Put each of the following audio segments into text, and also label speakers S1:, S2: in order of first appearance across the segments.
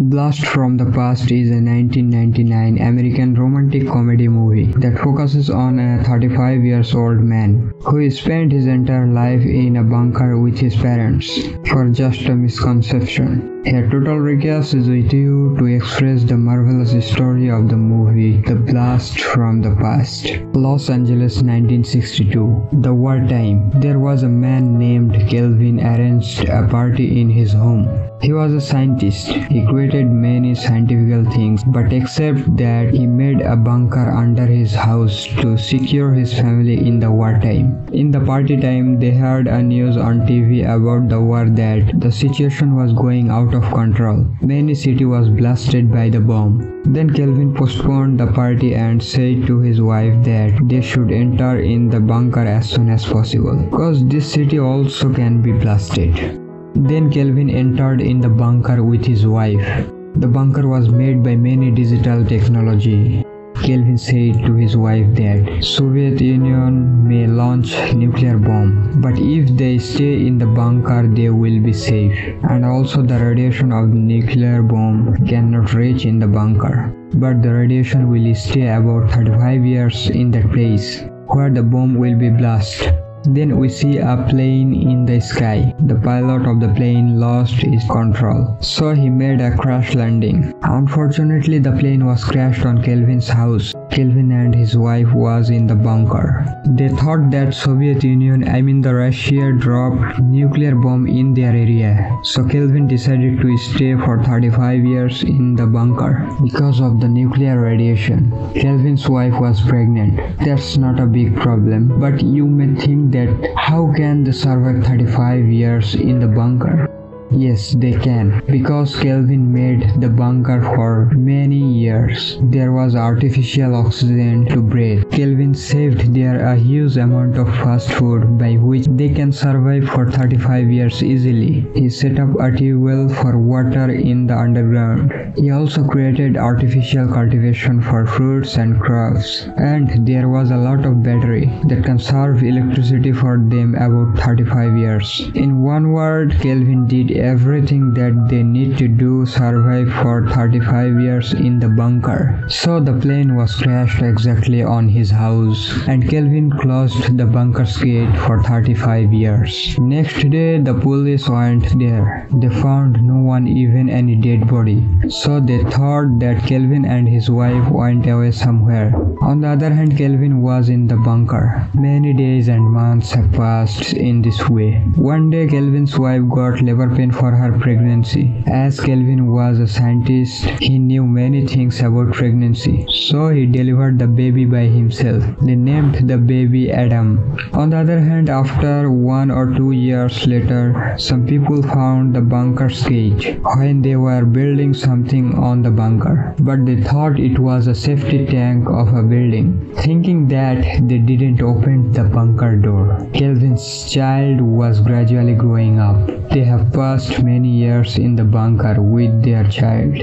S1: Blast from the Past is a 1999 American romantic comedy movie that focuses on a 35-year-old man who spent his entire life in a bunker with his parents for just a misconception. A total recast is with you to express the marvelous story of the movie The Blast from the Past. Los Angeles 1962. The wartime. There was a man named Kelvin arranged a party in his home. He was a scientist. He created many scientific things, but except that he made a bunker under his house to secure his family in the wartime. In the party time, they heard a news on TV about the war that the situation was going out of control. Many city was blasted by the bomb. Then Kelvin postponed the party and said to his wife that they should enter in the bunker as soon as possible, because this city also can be blasted. Then Kelvin entered in the bunker with his wife. The bunker was made by many digital technology. Kelvin said to his wife that Soviet Union may launch nuclear bomb, but if they stay in the bunker they will be safe, and also the radiation of the nuclear bomb cannot reach in the bunker, but the radiation will stay about 35 years in that place where the bomb will be blasted. Then we see a plane in the sky. The pilot of the plane lost his control, so he made a crash landing. Unfortunately, the plane was crashed on Kelvin's house. Kelvin and his wife was in the bunker. They thought that Soviet Union, the Russia, dropped nuclear bomb in their area. So Kelvin decided to stay for 35 years in the bunker because of the nuclear radiation. Kelvin's wife was pregnant. That's not a big problem, but you may think that how can they survive 35 years in the bunker? Yes, they can, because Kelvin made the bunker for many years. There was artificial oxygen to breathe. Kelvin saved there a huge amount of fast food by which they can survive for 35 years easily. He set up a tube well for water in the underground. He also created artificial cultivation for fruits and crops. And there was a lot of battery that can serve electricity for them about 35 years. In one word, Kelvin did everything that they need to do survive for 35 years in the bunker. So the plane was crashed exactly on his house, and Kelvin closed the bunker's gate for 35 years. Next day, the police went there. They found no one, even any dead body. So they thought that Kelvin and his wife went away somewhere. On the other hand, Kelvin was in the bunker. Many days and months have passed in this way. One day, Kelvin's wife got labor pain for her pregnancy. As Kelvin was a scientist, he knew many things about pregnancy, so he delivered the baby by himself. They named the baby Adam. On the other hand, after 1 or 2 years later, some people found the bunker's cage when they were building something on the bunker, but they thought it was a safety tank of a building. Thinking that, they didn't open the bunker door. Kelvin's child was gradually growing up. They have passed many years in the bunker with their child.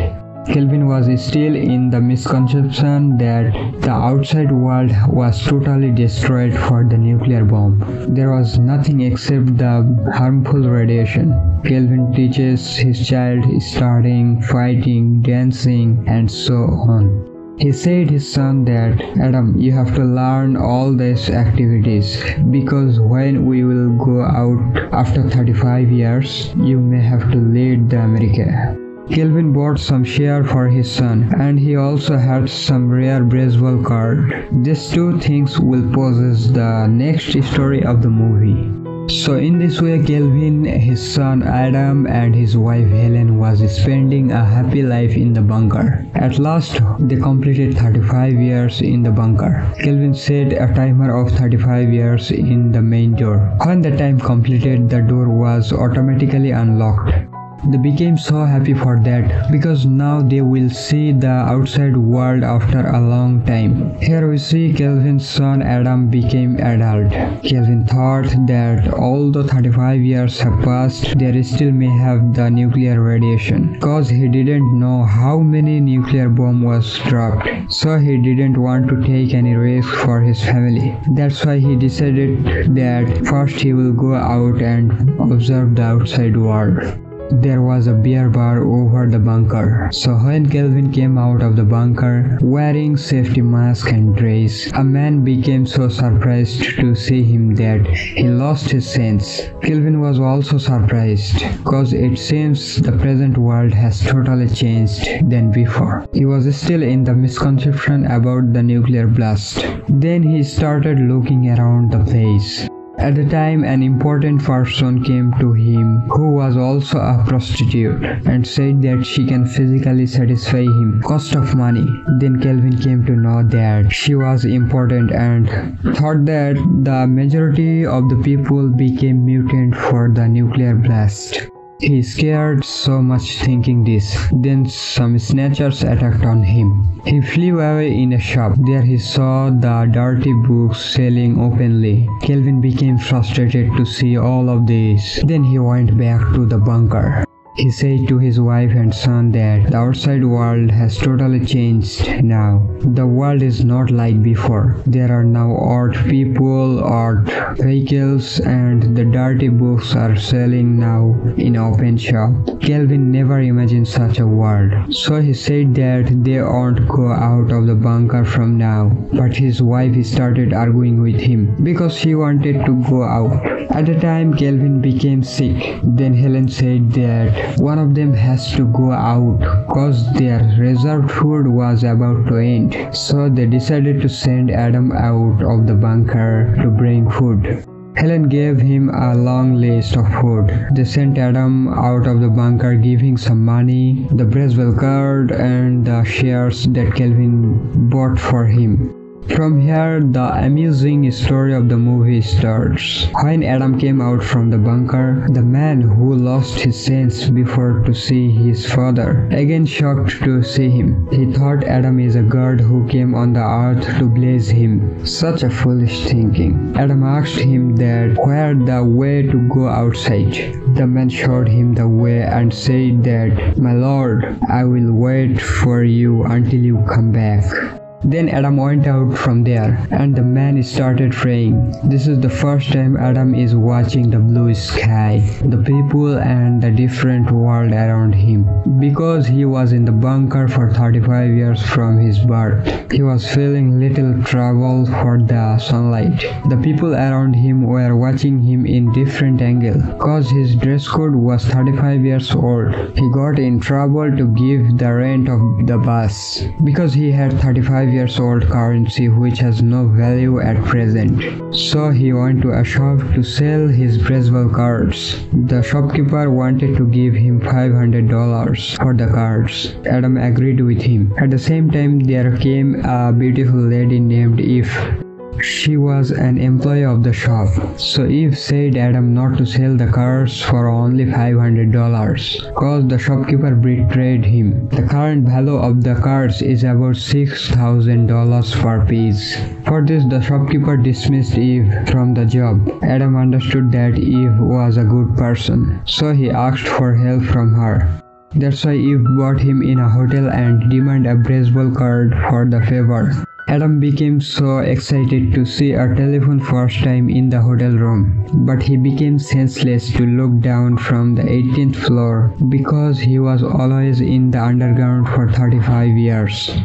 S1: Kelvin was still in the misconception that the outside world was totally destroyed for the nuclear bomb. There was nothing except the harmful radiation. Kelvin teaches his child starting, fighting, dancing, and so on. He said his son that, Adam, you have to learn all these activities, because when we will go out after 35 years, you may have to lead the America. Kelvin bought some share for his son, and he also had some rare baseball card. These two things will possess the next story of the movie. So in this way, Kelvin, his son Adam, and his wife Helen was spending a happy life in the bunker. At last, they completed 35 years in the bunker. Kelvin set a timer of 35 years in the main door. When the time completed, the door was automatically unlocked. They became so happy for that, because now they will see the outside world after a long time. Here we see Kelvin's son Adam became adult. Kelvin thought that although 35 years have passed, there still may have the nuclear radiation, because he didn't know how many nuclear bomb was dropped. So he didn't want to take any risk for his family. That's why he decided that first he will go out and observe the outside world. There was a beer bar over the bunker. So when Kelvin came out of the bunker wearing safety mask and dress, a man became so surprised to see him that he lost his sense. Kelvin was also surprised cause it seems the present world has totally changed than before. He was still in the misconception about the nuclear blast. Then he started looking around the place. At the time, an important person came to him who was also a prostitute and said that she can physically satisfy him cost of money. Then Kelvin came to know that she was important and thought that the majority of the people became mutant for the nuclear blast. He scared so much thinking this. Then some snatchers attacked on him. He flew away in a shop. There he saw the dirty books selling openly. Kelvin became frustrated to see all of this. Then he went back to the bunker. He said to his wife and son that the outside world has totally changed now. The world is not like before. There are now art people, art vehicles, and the dirty books are selling now in open shop. Kelvin never imagined such a world. So he said that they won't go out of the bunker from now. But his wife started arguing with him because she wanted to go out. At the time, Kelvin became sick. Then Helen said that one of them has to go out cause their reserved food was about to end. So they decided to send Adam out of the bunker to bring food. Helen gave him a long list of food. They sent Adam out of the bunker giving some money, the Bracewell card and the shares that Kelvin bought for him. From here, the amusing story of the movie starts. When Adam came out from the bunker, the man who lost his sense before to see his father, again shocked to see him. He thought Adam is a god who came on the earth to bless him. Such a foolish thinking. Adam asked him that where the way to go outside. The man showed him the way and said that, "My lord, I will wait for you until you come back." Then Adam went out from there and the man started praying. This is the first time Adam is watching the blue sky, the people and the different world around him. Because he was in the bunker for 35 years from his birth, he was feeling little trouble for the sunlight. The people around him were watching him in different angle. Cause his dress code was 35 years old, he got in trouble to give the rent of the bus because he had 35 years old currency which has no value at present. So he went to a shop to sell his Bracewell cards. The shopkeeper wanted to give him $500 for the cards. Adam agreed with him. At the same time, there came a beautiful lady named Eve. She was an employee of the shop. So Eve said Adam not to sell the cards for only $500 cause the shopkeeper betrayed him. The current value of the cards is about $6,000 per piece. For this, the shopkeeper dismissed Eve from the job. Adam understood that Eve was a good person, so he asked for help from her. That's why Eve brought him in a hotel and demanded a Bracewell card for the favor. Adam became so excited to see a telephone first time in the hotel room, but he became senseless to look down from the 18th floor because he was always in the underground for 35 years.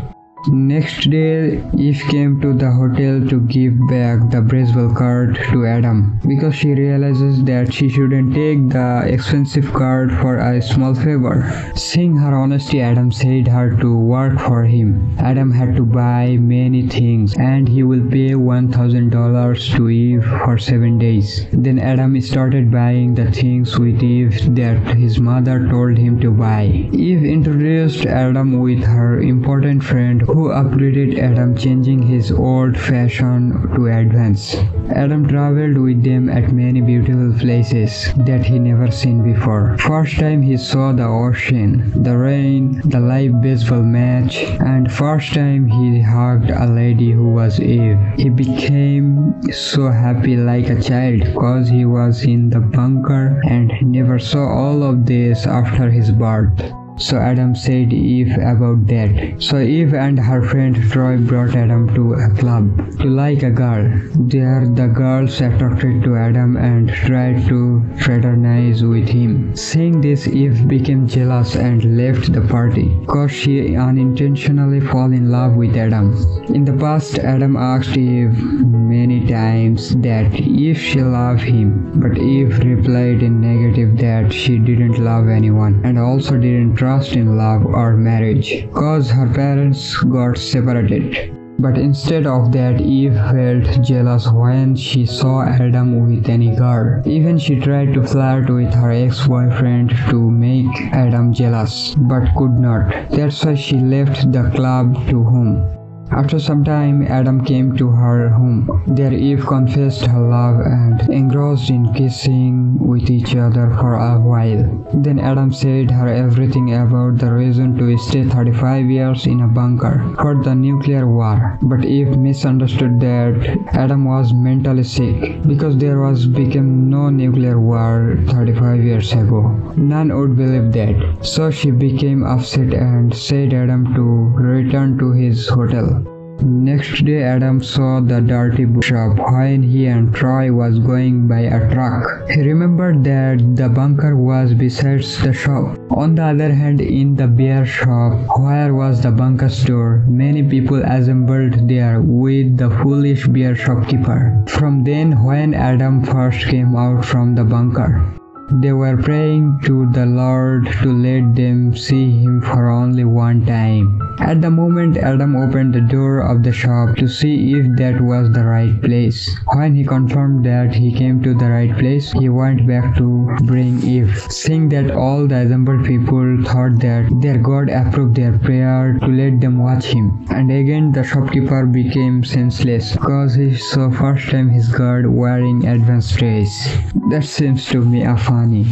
S1: Next day, Eve came to the hotel to give back the Bracewell card to Adam because she realizes that she shouldn't take the expensive card for a small favor. Seeing her honesty, Adam said her to work for him. Adam had to buy many things and he will pay $1,000 to Eve for 7 days. Then Adam started buying the things with Eve that his mother told him to buy. Eve introduced Adam with her important friend who upgraded Adam, changing his old fashion to advance. Adam traveled with them at many beautiful places that he never seen before. First time he saw the ocean, the rain, the live baseball match, and first time he hugged a lady who was Eve. He became so happy like a child cause he was in the bunker and never saw all of this after his birth. So Adam said Eve about that. So Eve and her friend Troy brought Adam to a club to like a girl. There the girls attracted to Adam and tried to fraternize with him. Seeing this, Eve became jealous and left the party because she unintentionally fell in love with Adam. In the past, Adam asked Eve many times that if she loved him, but Eve replied in negative that she didn't love anyone and also didn't trust in love or marriage because her parents got separated. But instead of that, Eve felt jealous when she saw Adam with any girl. Even she tried to flirt with her ex-boyfriend to make Adam jealous, but could not. That's why she left the club to home. After some time, Adam came to her home. There Eve confessed her love and engrossed in kissing with each other for a while. Then Adam said her everything about the reason to stay 35 years in a bunker for the nuclear war. But Eve misunderstood that Adam was mentally sick because there was become no nuclear war 35 years ago. None would believe that. So she became upset and said Adam to return to his hotel. Next day, Adam saw the dirty bookshop when he and Troy was going by a truck. He remembered that the bunker was beside the shop. On the other hand, in the beer shop, where was the bunker store, many people assembled there with the foolish beer shopkeeper. From then, when Adam first came out from the bunker, they were praying to the Lord to let them see him for only one time. At the moment, Adam opened the door of the shop to see if that was the right place. When he confirmed that he came to the right place, he went back to bring Eve. Seeing that all the assembled people thought that their God approved their prayer to let them watch him. And again the shopkeeper became senseless because he saw first time his God wearing advanced dress. That seems to me a funny.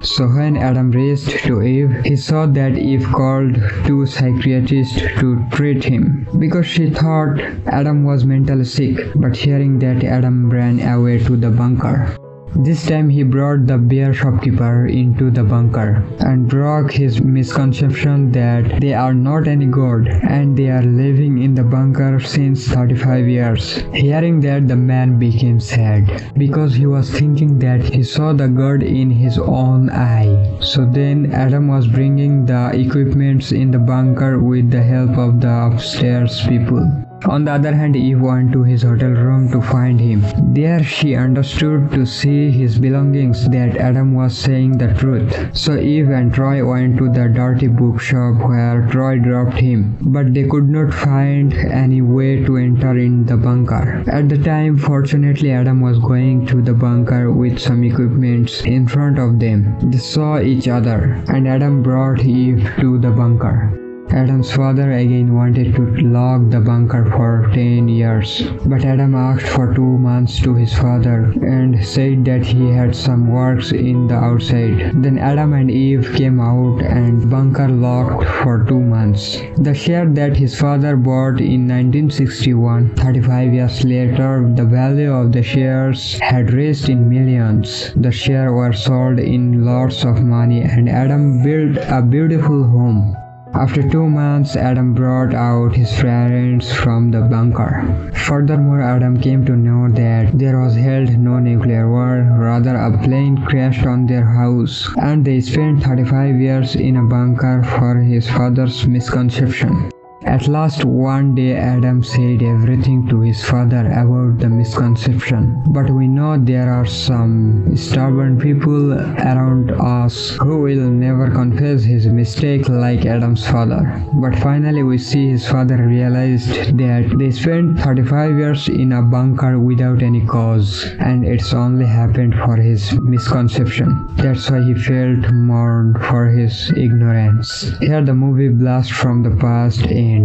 S1: So when Adam reached to Eve, he saw that Eve called two psychiatrists to treat him because she thought Adam was mentally sick, but hearing that, Adam ran away to the bunker. This time he brought the beer shopkeeper into the bunker and broke his misconception that they are not any god and they are living in the bunker since 35 years. Hearing that, the man became sad because he was thinking that he saw the god in his own eye. So then Adam was bringing the equipments in the bunker with the help of the upstairs people. On the other hand, Eve went to his hotel room to find him. There she understood to see his belongings that Adam was saying the truth. So Eve and Troy went to the dirty bookshop where Troy dropped him, but they could not find any way to enter in the bunker. At the time, fortunately, Adam was going to the bunker with some equipments in front of them. They saw each other, and Adam brought Eve to the bunker. Adam's father again wanted to lock the bunker for 10 years, but Adam asked for 2 months to his father and said that he had some works in the outside. Then Adam and Eve came out and bunker locked for 2 months. The share that his father bought in 1961, 35 years later, the value of the shares had raised in millions. The shares were sold in lots of money and Adam built a beautiful home. After 2 months, Adam brought out his parents from the bunker. Furthermore, Adam came to know that there was held no nuclear war, rather a plane crashed on their house, and they spent 35 years in a bunker for his father's misconception. At last, one day, Adam said everything to his father about the misconception. But we know there are some stubborn people around us who will never confess his mistake like Adam's father. But finally, we see his father realized that they spent 35 years in a bunker without any cause, and it's only happened for his misconception. That's why he felt mourned for his ignorance. Here the movie Blast from the Past ends.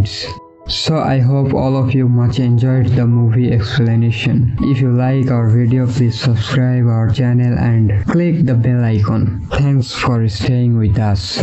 S1: So I hope all of you much enjoyed the movie explanation. If you like our video, please subscribe our channel and click the bell icon. Thanks for staying with us.